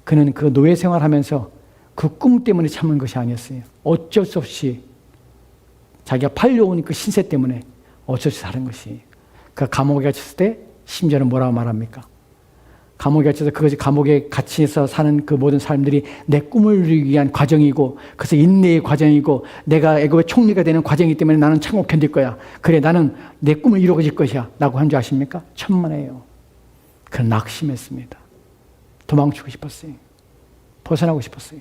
그는 그 노예 생활하면서 그 꿈 때문에 참은 것이 아니었어요. 어쩔 수 없이 자기가 팔려온 그 신세 때문에 어쩔 수 없이 사는 것이. 그 감옥에 갇혔을 때 심지어는 뭐라고 말합니까? 감옥에 갇혀서 그것이 감옥에 갇혀서 사는 그 모든 사람들이 내 꿈을 이루기 위한 과정이고 그래서 인내의 과정이고 내가 애굽의 총리가 되는 과정이기 때문에 나는 참고 견딜 거야. 그래 나는 내 꿈을 이루어질 것이야 라고 한 줄 아십니까? 천만에요. 그는 낙심했습니다. 도망치고 싶었어요. 벗어나고 싶었어요.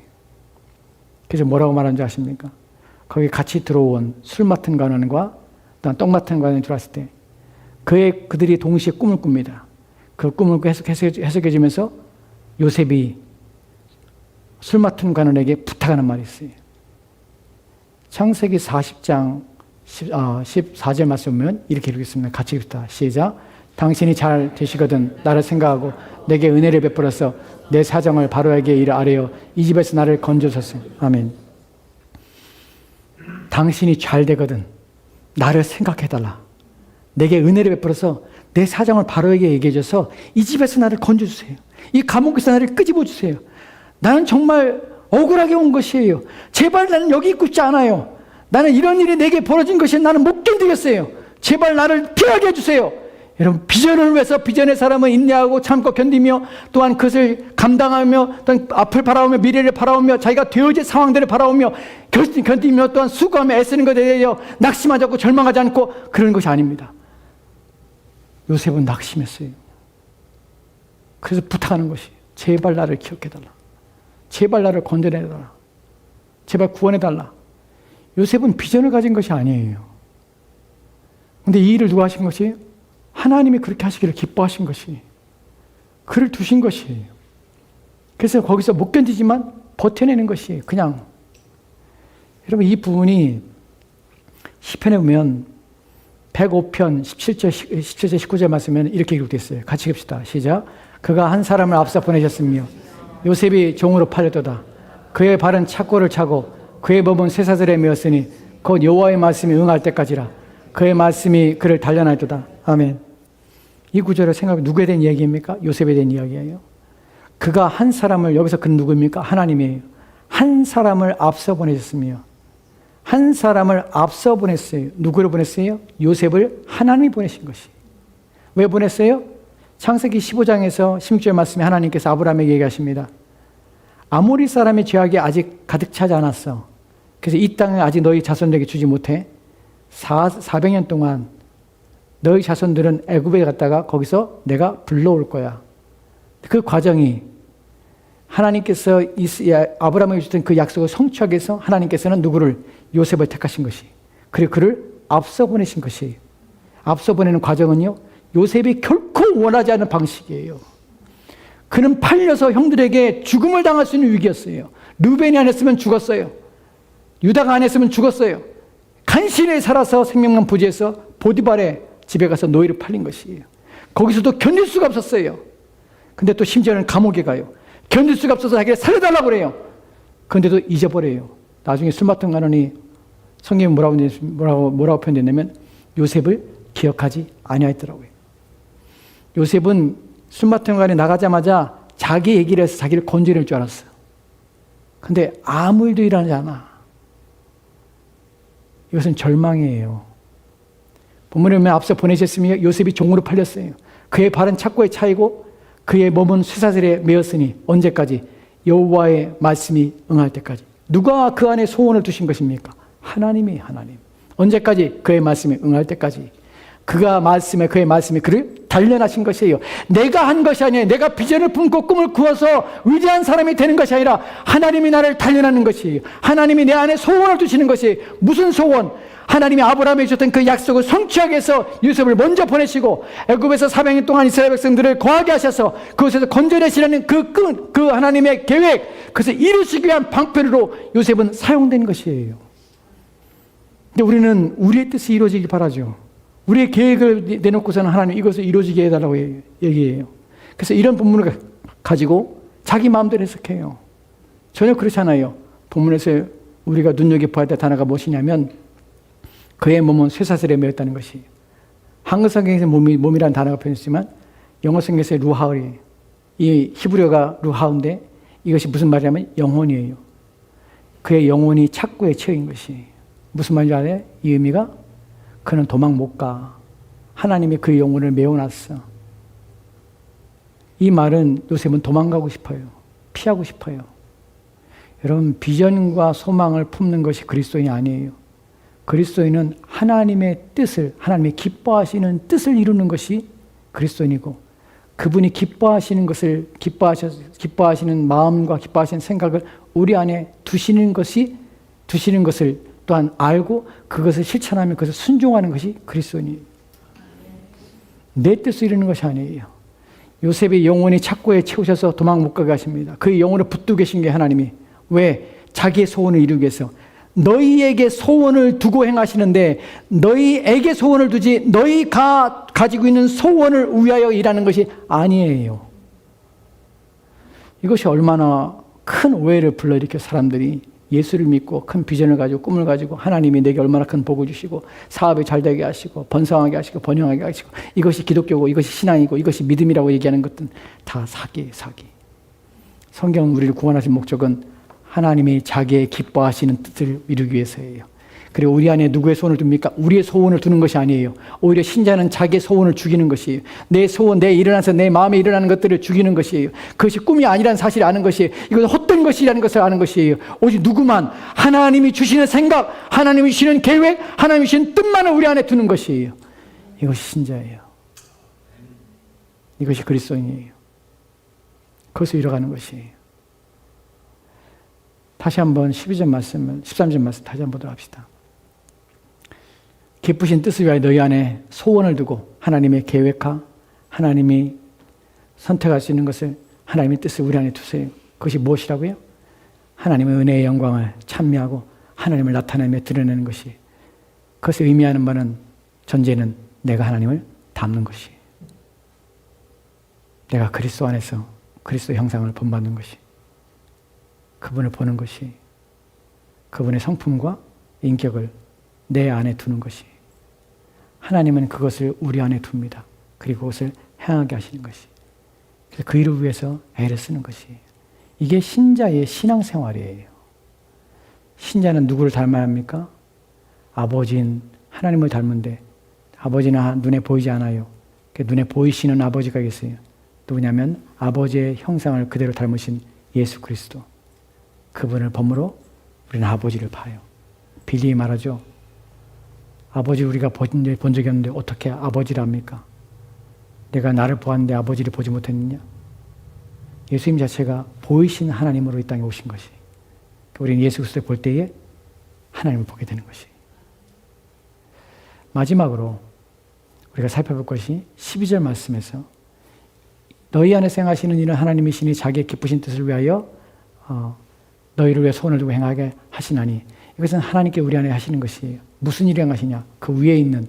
그래서 뭐라고 말한 줄 아십니까? 거기 같이 들어온 술 맡은 관원과 떡 맡은 관원이 들어왔을 때 그들이 동시에 꿈을 꿉니다. 그 꿈을 해석해 주면서 요셉이 술 맡은 관원에게 부탁하는 말이 있어요. 창세기 40장 14절 말씀 보면 이렇게 읽겠습니다. 같이 읽읍시다. 시작. 당신이 잘 되시거든 나를 생각하고 내게 은혜를 베풀어서 내 사정을 바로에게 이르 아뢰어 이 집에서 나를 건져줬으니 아멘. 당신이 잘 되거든 나를 생각해달라. 내게 은혜를 베풀어서 내 사정을 바로에게 얘기해줘서 이 집에서 나를 건져주세요. 이 감옥에서 나를 끄집어주세요. 나는 정말 억울하게 온 것이에요. 제발 나는 여기 있고 싶지 않아요. 나는 이런 일이 내게 벌어진 것이 나는 못 견디겠어요. 제발 나를 피하게 해주세요. 여러분, 비전을 위해서 비전의 사람은 인내하고 참고 견디며 또한 그것을 감당하며 또한 앞을 바라보며 미래를 바라보며 자기가 되어질 상황들을 바라보며 견디며 또한 수고하며 애쓰는 것에 대하여 낙심하지 않고 절망하지 않고 그런 것이 아닙니다. 요셉은 낙심했어요. 그래서 부탁하는 것이 제발 나를 기억해달라. 제발 나를 건져내달라. 제발 구원해달라. 요셉은 비전을 가진 것이 아니에요. 그런데 이 일을 누가 하신 것이에요? 하나님이 그렇게 하시기를 기뻐하신 것이 그를 두신 것이에요. 그래서 거기서 못 견디지만 버텨내는 것이 그냥. 여러분, 이 부분이 시편에 보면 105편 17절 19절 말씀에는 이렇게 기록되어 있어요. 같이 읽읍시다. 시작. 그가 한 사람을 앞서 보내셨으며 요셉이 종으로 팔렸도다. 그의 발은 착고를 차고 그의 몸은 쇠사슬에 메었으니 곧 여호와의 말씀이 응할 때까지라. 그의 말씀이 그를 단련하였도다. 아멘. 이 구절을 생각해 누구에 대한 이야기입니까? 요셉에 대한 이야기예요. 그가 한 사람을, 여기서 그는 누구입니까? 하나님이에요. 한 사람을 앞서 보내셨으며 한 사람을 앞서 보냈어요. 누구를 보냈어요? 요셉을 하나님이 보내신 것이. 왜 보냈어요? 창세기 15장에서 16절 말씀에 하나님께서 아브라함에게 얘기하십니다. 아모리 사람의 죄악이 아직 가득 차지 않았어. 그래서 이 땅을 아직 너희 자손들에게 주지 못해. 400년 동안 너희 자손들은 애굽에 갔다가 거기서 내가 불러올 거야. 그 과정이 하나님께서 아브라함에게 주셨던 그 약속을 성취하기 위해서 하나님께서는 누구를? 요셉을 택하신 것이. 그리고 그를 앞서 보내신 것이. 앞서 보내는 과정은요, 요셉이 결코 원하지 않는 방식이에요. 그는 팔려서 형들에게 죽음을 당할 수 있는 위기였어요. 르벤이 안 했으면 죽었어요. 유다가 안 했으면 죽었어요. 간신히 살아서 생명만 부지해서 보디발의 집에 가서 노예로 팔린 것이에요. 거기서도 견딜 수가 없었어요. 근데 또 심지어는 감옥에 가요. 견딜 수가 없어서 자기를 살려달라고 그래요. 그런데도 잊어버려요. 나중에 술 맡은 가론이 성경에 뭐라고 표현됐냐면 요셉을 기억하지 아니하였더라고요. 요셉은 술 맡은 가론이 나가자마자 자기 얘기를 해서 자기를 건져낼 줄 알았어요. 근데 아무 일도 일어나지 않아. 이것은 절망이에요. 본문에 보면 앞서 보내셨으며 요셉이 종으로 팔렸어요. 그의 발은 착고에 차이고 그의 몸은 쇠사슬에 매었으니 언제까지? 여호와의 말씀이 응할 때까지. 누가 그 안에 소원을 두신 것입니까? 하나님이 하나님. 언제까지? 그의 말씀이 응할 때까지. 그의 말씀이 그를 단련하신 것이에요. 내가 한 것이 아니에요. 내가 비전을 품고 꿈을 꾸어서 위대한 사람이 되는 것이 아니라 하나님이 나를 단련하는 것이에요. 하나님이 내 안에 소원을 두시는 것이에요. 무슨 소원? 하나님이 아브라함에게 주셨던 그 약속을 성취하기 위해서 요셉을 먼저 보내시고 애굽에서 400년 동안 이스라엘 백성들을 거하게 하셔서 그곳에서 건져내시려는 그 하나님의 계획, 그것을 이루시기 위한 방편으로 요셉은 사용된 것이에요. 근데 우리는 우리의 뜻이 이루어지길 바라죠. 우리의 계획을 내놓고서는 하나님 이것을 이루어지게 해달라고 얘기해요. 그래서 이런 본문을 가지고 자기 마음대로 해석해요. 전혀 그렇지 않아요. 본문에서 우리가 눈여겨봐야 될 단어가 무엇이냐면 그의 몸은 쇠사슬에 매였다는 것이. 한글 성경에서 몸이라는 단어가 표현했지만 영어 성경에서 루하울이, 이 히브리어가 루하운데 이것이 무슨 말이냐면 영혼이에요. 그의 영혼이 착고에 채인 것이. 무슨 말인지 알아요? 이 의미가 그는 도망 못 가. 하나님이 그의 영혼을 메워놨어. 이 말은 요셉은 도망가고 싶어요. 피하고 싶어요. 여러분, 비전과 소망을 품는 것이 그리스도인이 아니에요. 그리스도인은 하나님의 뜻을, 하나님의 기뻐하시는 뜻을 이루는 것이 그리스도인이고, 그분이 기뻐하시는 것을, 기뻐하시는 마음과 기뻐하시는 생각을 우리 안에 두시는 것을 또한 알고 그것을 실천하며 그것을 순종하는 것이 그리스도인이에요. 내 뜻을 이루는 것이 아니에요. 요셉의 영혼이 착고에 채우셔서 도망 못 가게 하십니다. 그의 영혼을 붙들고 계신 게 하나님이. 왜? 자기의 소원을 이루기 위해서. 너희에게 소원을 두고 행하시는데 너희에게 소원을 두지 너희가 가지고 있는 소원을 위하여 일하는 것이 아니에요. 이것이 얼마나 큰 오해를 불러일으켜 사람들이 예수를 믿고 큰 비전을 가지고 꿈을 가지고 하나님이 내게 얼마나 큰 복을 주시고 사업이 잘 되게 하시고 번성하게 하시고 번영하게 하시고 이것이 기독교고 이것이 신앙이고 이것이 믿음이라고 얘기하는 것들은 다 사기. 성경은 우리를 구원하신 목적은 하나님이 자기의 기뻐하시는 뜻을 이루기 위해서예요. 그리고 우리 안에 누구의 소원을 둡니까? 우리의 소원을 두는 것이 아니에요. 오히려 신자는 자기의 소원을 죽이는 것이에요. 내 소원, 내 일어나서 내 마음에 일어나는 것들을 죽이는 것이에요. 그것이 꿈이 아니라는 사실을 아는 것이에요. 이것은 헛된 것이라는 것을 아는 것이에요. 오직 누구만 하나님이 주시는 생각, 하나님이 주시는 계획, 하나님이 주시는 뜻만을 우리 안에 두는 것이에요. 이것이 신자예요. 이것이 그리스도인이에요. 그것을 이뤄가는 것이에요. 다시 한번 13절 말씀 다시 한번 보도록 합시다. 기쁘신 뜻을 위하여 너희 안에 소원을 두고 하나님의 계획과 하나님이 선택할 수 있는 것을 하나님의 뜻을 우리 안에 두세요. 그것이 무엇이라고요? 하나님의 은혜의 영광을 찬미하고 하나님을 나타내며 드러내는 것이. 그것을 의미하는 바는 전제는 내가 하나님을 닮는 것이. 내가 그리스도 안에서 그리스도 형상을 본받는 것이. 그분을 보는 것이, 그분의 성품과 인격을 내 안에 두는 것이. 하나님은 그것을 우리 안에 둡니다. 그리고 그것을 행하게 하시는 것이. 그래서 그 일을 위해서 애를 쓰는 것이에요. 이게 신자의 신앙생활이에요. 신자는 누구를 닮아야 합니까? 아버지인 하나님을 닮은데 아버지는 눈에 보이지 않아요. 눈에 보이시는 아버지가 있어요. 누구냐면 아버지의 형상을 그대로 닮으신 예수 그리스도. 그분을 범으로 우리는 아버지를 봐요. 빌리 말하죠. 아버지 우리가 본 적이 없는데 어떻게 아버지를 압니까? 내가 나를 보았는데 아버지를 보지 못했느냐? 예수님 자체가 보이신 하나님으로 이 땅에 오신 것이. 우리는 예수 그리스도를 볼 때에 하나님을 보게 되는 것이. 마지막으로 우리가 살펴볼 것이 12절 말씀에서 너희 안에 행하시는 일은 하나님이시니 자기의 기쁘신 뜻을 위하여 너희를 위해 소원을 두고 행하게 하시나니 이것은 하나님께 우리 안에 하시는 것이에요. 무슨 일을 행하시냐? 그 위에 있는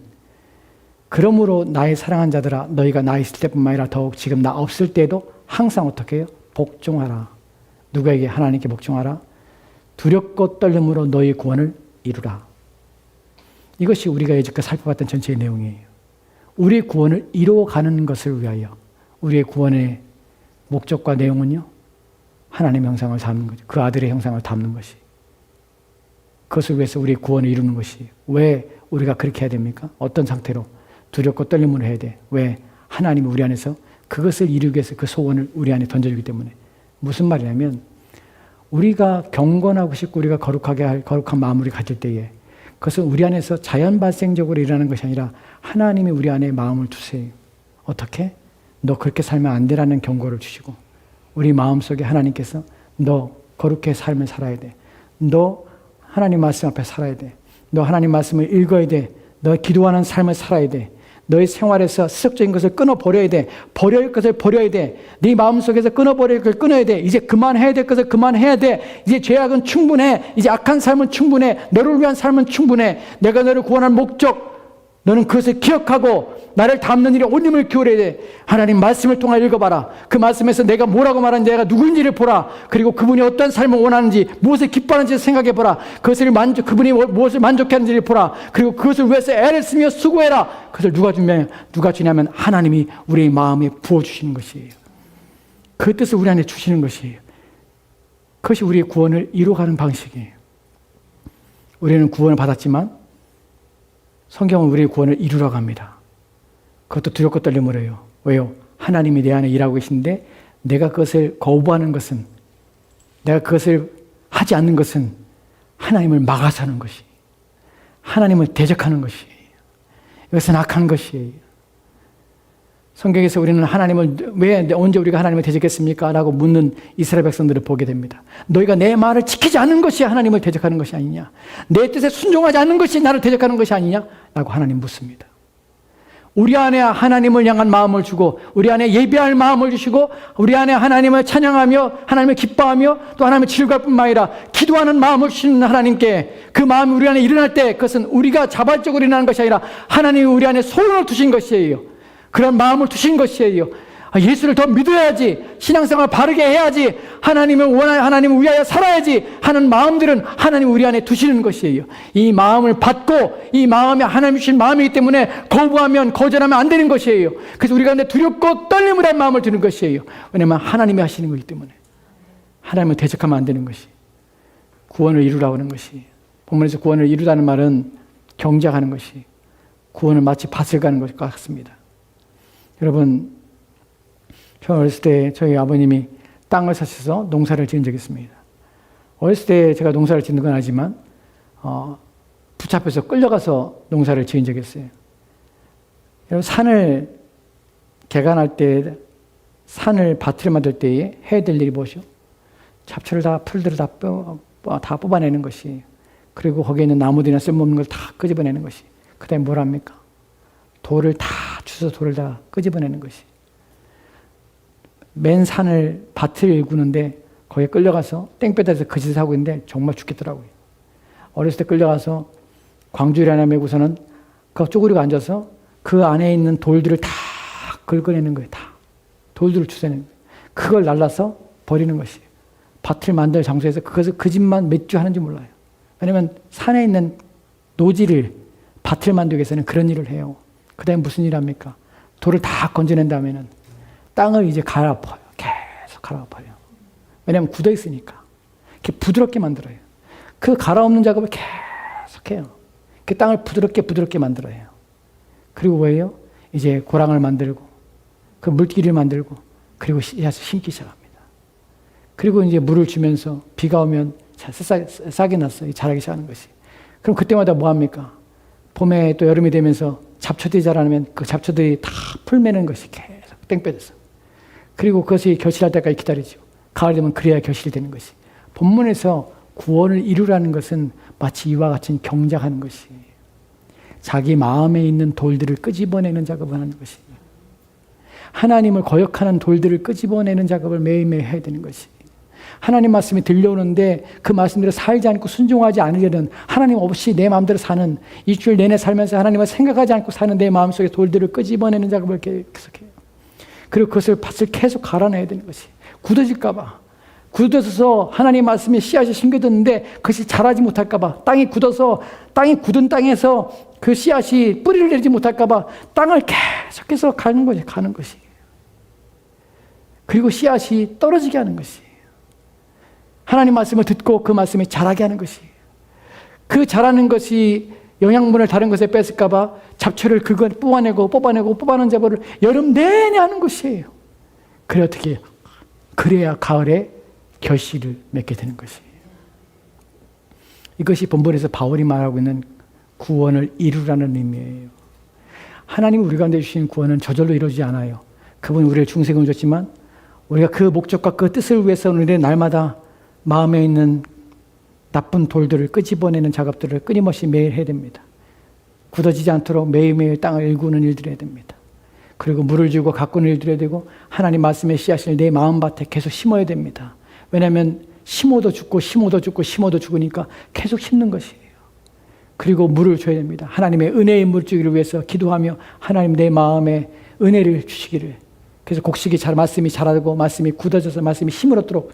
그러므로 나의 사랑한 자들아 너희가 나 있을 때뿐만 아니라 더욱 지금 나 없을 때도 항상 어떻게 해요? 복종하라. 누구에게? 하나님께 복종하라. 두렵고 떨림으로 너희 구원을 이루라. 이것이 우리가 여지껏 살펴봤던 전체의 내용이에요. 우리의 구원을 이루어가는 것을 위하여 우리의 구원의 목적과 내용은요. 하나님의 형상을 담는 거죠. 그 아들의 형상을 담는 것이. 그것을 위해서 우리의 구원을 이루는 것이. 왜 우리가 그렇게 해야 됩니까? 어떤 상태로? 두렵고 떨림으로 해야 돼. 왜? 하나님이 우리 안에서 그것을 이루기 위해서 그 소원을 우리 안에 던져주기 때문에. 무슨 말이냐면 우리가 경건하고 싶고 우리가 거룩하게 할 거룩한 마음을 가질 때에 그것은 우리 안에서 자연 발생적으로 일어나는 것이 아니라 하나님이 우리 안에 마음을 두세요. 어떻게? 너 그렇게 살면 안 되라는 경고를 주시고 우리 마음속에 하나님께서 너 거룩해 삶을 살아야 돼. 너 하나님 말씀 앞에 살아야 돼. 너 하나님 말씀을 읽어야 돼. 너 기도하는 삶을 살아야 돼. 너의 생활에서 세속적인 것을 끊어버려야 돼. 버려야 할 것을 버려야 돼. 네 마음속에서 끊어버릴 것을 끊어야 돼. 이제 그만해야 될 것을 그만해야 돼. 이제 죄악은 충분해. 이제 악한 삶은 충분해. 너를 위한 삶은 충분해. 내가 너를 구원할 목적 너는 그것을 기억하고 나를 닮는 일에 온 힘을 기울여야 돼. 하나님 말씀을 통해 읽어봐라. 그 말씀에서 내가 뭐라고 말하는지 내가 누구인지를 보라. 그리고 그분이 어떤 삶을 원하는지 무엇을 기뻐하는지 생각해보라. 그분이 무엇을 만족하는지를 보라. 그리고 그것을 위해서 애를 쓰며 수고해라. 그것을 누가 주냐면 하나님이 우리의 마음에 부어주시는 것이에요. 그 뜻을 우리 안에 주시는 것이에요. 그것이 우리의 구원을 이루어가는 방식이에요. 우리는 구원을 받았지만 성경은 우리의 구원을 이루라고 합니다. 그것도 두렵고 떨림으로 해요. 왜요? 하나님이 내 안에 일하고 계신데 내가 그것을 거부하는 것은 내가 그것을 하지 않는 것은 하나님을 막아서 하는 것이 하나님을 대적하는 것이에요. 이것은 악한 것이에요. 성경에서 우리는 하나님을 왜 언제 우리가 하나님을 대적했습니까? 라고 묻는 이스라엘 백성들을 보게 됩니다. 너희가 내 말을 지키지 않는 것이 하나님을 대적하는 것이 아니냐? 내 뜻에 순종하지 않는 것이 나를 대적하는 것이 아니냐? 라고 하나님 묻습니다. 우리 안에 하나님을 향한 마음을 주고 우리 안에 예배할 마음을 주시고 우리 안에 하나님을 찬양하며 하나님을 기뻐하며 또 하나님을 즐거울 뿐만 아니라 기도하는 마음을 주시는 하나님께 그 마음이 우리 안에 일어날 때 그것은 우리가 자발적으로 일어나는 것이 아니라 하나님이 우리 안에 소원을 두신 것이에요. 그런 마음을 두신 것이에요. 예수를 더 믿어야지, 신앙생활 바르게 해야지, 하나님을 위하여 살아야지 하는 마음들은 하나님 우리 안에 두시는 것이에요. 이 마음을 받고 이 마음이 하나님 주신 마음이기 때문에 거부하면 거절하면 안 되는 것이에요. 그래서 우리가 근데 두렵고 떨림을 한 마음을 드는 것이에요. 왜냐하면 하나님이 하시는 거기 때문에 하나님을 대적하면 안 되는 것이 구원을 이루라고 하는 것이. 본문에서 구원을 이루다는 말은 경작하는 것이 구원을 마치 밭을 가는 것 같습니다. 여러분, 저 어렸을 때 저희 아버님이 땅을 사셔서 농사를 지은 적이 있습니다. 어렸을 때 제가 농사를 짓는 건 아니지만 붙잡혀서 끌려가서 농사를 지은 적이 있어요. 여러분, 산을 개간할 때 산을 밭을 만들 때에 해야 될 일이 무엇이요? 잡초를 다 풀들을 다 뽑아내는 것이, 그리고 거기에 있는 나무들이나 쓸모없는 걸 다 끄집어내는 것이, 그 다음에 뭘 합니까? 돌을 다 주워서 돌을 다 끄집어내는 것이. 맨 산을 밭을 일구는데 거기에 끌려가서 땡볕에서 그 짓을 하고 있는데 정말 죽겠더라고요. 어렸을 때 끌려가서 광주리 하나 메고서는 그 쪼그리고 앉아서 그 안에 있는 돌들을 다 긁어내는 거예요. 다 돌들을 주워내는 거예요. 그걸 날라서 버리는 것이. 밭을 만들 장소에서 그것을 그 집만 몇 주 하는지 몰라요. 왜냐하면 산에 있는 노지를 밭을 만들기 위해서는 그런 일을 해요. 그 다음에 무슨 일 합니까? 돌을 다 건져낸 다음에는 땅을 이제 갈아엎어요. 계속 갈아엎어요. 왜냐하면 굳어 있으니까. 이렇게 부드럽게 만들어요. 그 갈아엎는 작업을 계속 해요. 그 땅을 부드럽게 만들어요. 그리고 뭐예요? 이제 고랑을 만들고, 그 물기를 만들고, 그리고 씨앗을 심기 시작합니다. 그리고 이제 물을 주면서 비가 오면 싹이 났어요. 자라기 시작하는 것이. 그럼 그때마다 뭐 합니까? 봄에 또 여름이 되면서 잡초들이 자라면 그 잡초들이 다 풀매는 것이 계속 땡볕에서. 그리고 그것이 결실할 때까지 기다리죠. 가을 되면 그래야 결실이 되는 것이. 본문에서 구원을 이루라는 것은 마치 이와 같은 경작하는 것이. 자기 마음에 있는 돌들을 끄집어내는 작업을 하는 것이. 하나님을 거역하는 돌들을 끄집어내는 작업을 매일매일 해야 되는 것이. 하나님 말씀이 들려오는데 그 말씀대로 살지 않고 순종하지 않으려는, 하나님 없이 내 마음대로 사는, 일주일 내내 살면서 하나님을 생각하지 않고 사는 내 마음속에 돌들을 끄집어내는 작업을 계속해요. 그리고 그것을 밭을 계속 갈아내야 되는 것이. 굳어질까 봐. 굳어져서 하나님 말씀에 씨앗이 심겨졌는데 그것이 자라지 못할까 봐. 땅이 굳어서, 땅이 굳은 땅에서 그 씨앗이 뿌리를 내리지 못할까 봐 땅을 계속해서 가는 것이. 그리고 씨앗이 떨어지게 하는 것이. 하나님 말씀을 듣고 그 말씀이 자라게 하는 것이. 그 자라는 것이 영양분을 다른 것에 뺏을까 봐 잡초를 그걸 뽑아내는 작업을 여름 내내 하는 것이에요. 그래야 가을에 결실을 맺게 되는 것이에요. 이것이 본문에서 바울이 말하고 있는 구원을 이루라는 의미예요. 하나님이 우리 가운데 주신 구원은 저절로 이루어지지 않아요. 그분이 우리를 중생을 줬지만 우리가 그 목적과 그 뜻을 위해서 우리는 날마다 마음에 있는 나쁜 돌들을 끄집어내는 작업들을 끊임없이 매일 해야 됩니다. 굳어지지 않도록 매일매일 땅을 일구는 일들을 해야 됩니다. 그리고 물을 주고 가꾸는 일들을 해야 되고 하나님 말씀의 씨앗을 내 마음밭에 계속 심어야 됩니다. 왜냐하면 심어도 죽으니까 계속 심는 것이에요. 그리고 물을 줘야 됩니다. 하나님의 은혜의 물 주기를 위해서 기도하며 하나님 내 마음에 은혜를 주시기를. 그래서 곡식이 말씀이 자라고 말씀이 굳어져서 말씀이 힘을 얻도록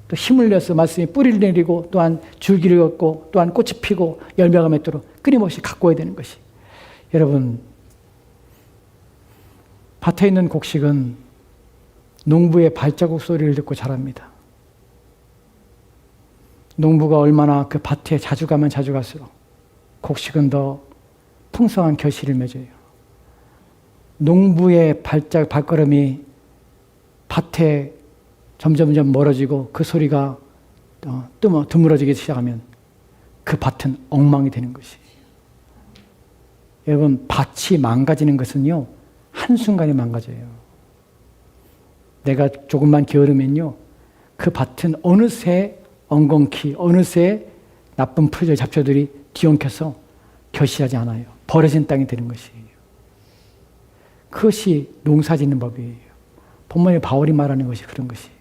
또 힘을 내서 말씀이 뿌리를 내리고 또한 줄기를 얻고 또한 꽃이 피고 열매가 맺도록 끊임없이 가꿔야 되는 것이. 여러분, 밭에 있는 곡식은 농부의 발자국 소리를 듣고 자랍니다. 농부가 얼마나 그 밭에 자주 가면 자주 갈수록 곡식은 더 풍성한 결실을 맺어요. 농부의 발걸음이 밭에 점점 멀어지고 그 소리가 드물어지기 시작하면 그 밭은 엉망이 되는 것이에요. 여러분, 밭이 망가지는 것은요, 한순간에 망가져요. 내가 조금만 게으르면요, 그 밭은 어느새 엉겅퀴, 어느새 나쁜 풀들, 잡초들이 뒤엉켜서 결실하지 않아요. 버려진 땅이 되는 것이에요. 그것이 농사짓는 법이에요. 본문에 바울이 말하는 것이 그런 것이에요.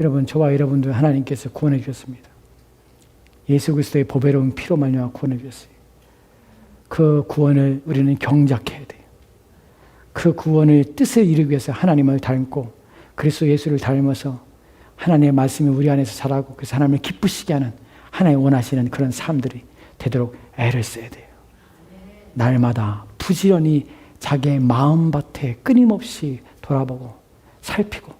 여러분, 저와 여러분들 하나님께서 구원해 주셨습니다. 예수 그리스도의 보배로운 피로 말미암아 구원해 주셨어요. 그 구원을 우리는 경작해야 돼요. 그 구원의 뜻을 이루기 위해서 하나님을 닮고 그리스도 예수를 닮아서 하나님의 말씀이 우리 안에서 자라고 그래서 하나님을 기쁘시게 하는 하나님 원하시는 그런 삶들이 되도록 애를 써야 돼요. 날마다 부지런히 자기의 마음밭에 끊임없이 돌아보고 살피고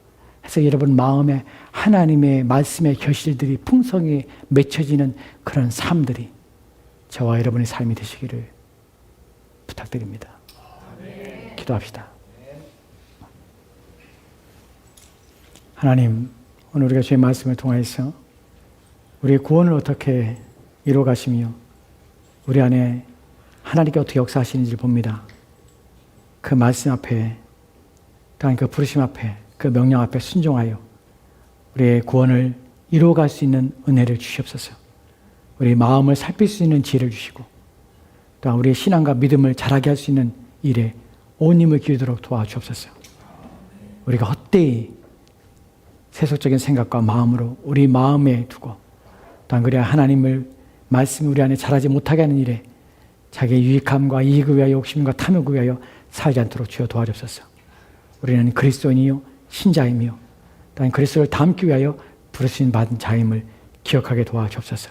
해서 여러분 마음에 하나님의 말씀의 결실들이 풍성히 맺혀지는 그런 삶들이 저와 여러분의 삶이 되시기를 부탁드립니다. 기도합시다. 하나님, 오늘 우리가 주의 말씀을 통해서 우리의 구원을 어떻게 이루어가시며 우리 안에 하나님께 어떻게 역사하시는지를 봅니다. 그 말씀 앞에, 또한 그 부르심 앞에, 그 명령 앞에 순종하여 우리의 구원을 이루어갈 수 있는 은혜를 주시옵소서. 우리 마음을 살필 수 있는 지혜를 주시고 또한 우리의 신앙과 믿음을 자라게 할 수 있는 일에 온 힘을 기울이도록 도와주옵소서. 우리가 헛되이 세속적인 생각과 마음으로 우리 마음에 두고 또한 그래야 하나님을 말씀이 우리 안에 자라지 못하게 하는 일에 자기의 유익함과 이익을 위하여 욕심과 탐욕을 위하여 살지 않도록 주여 도와주옵소서. 우리는 그리스도인이요 신자이며 또한 그리스도를 닮기 위하여 부르신 받은 자임을 기억하게 도와주옵소서.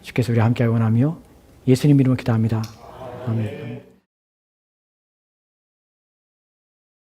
주께서 우리 함께하고 원하며 예수님 이름으로 기도합니다. 아멘.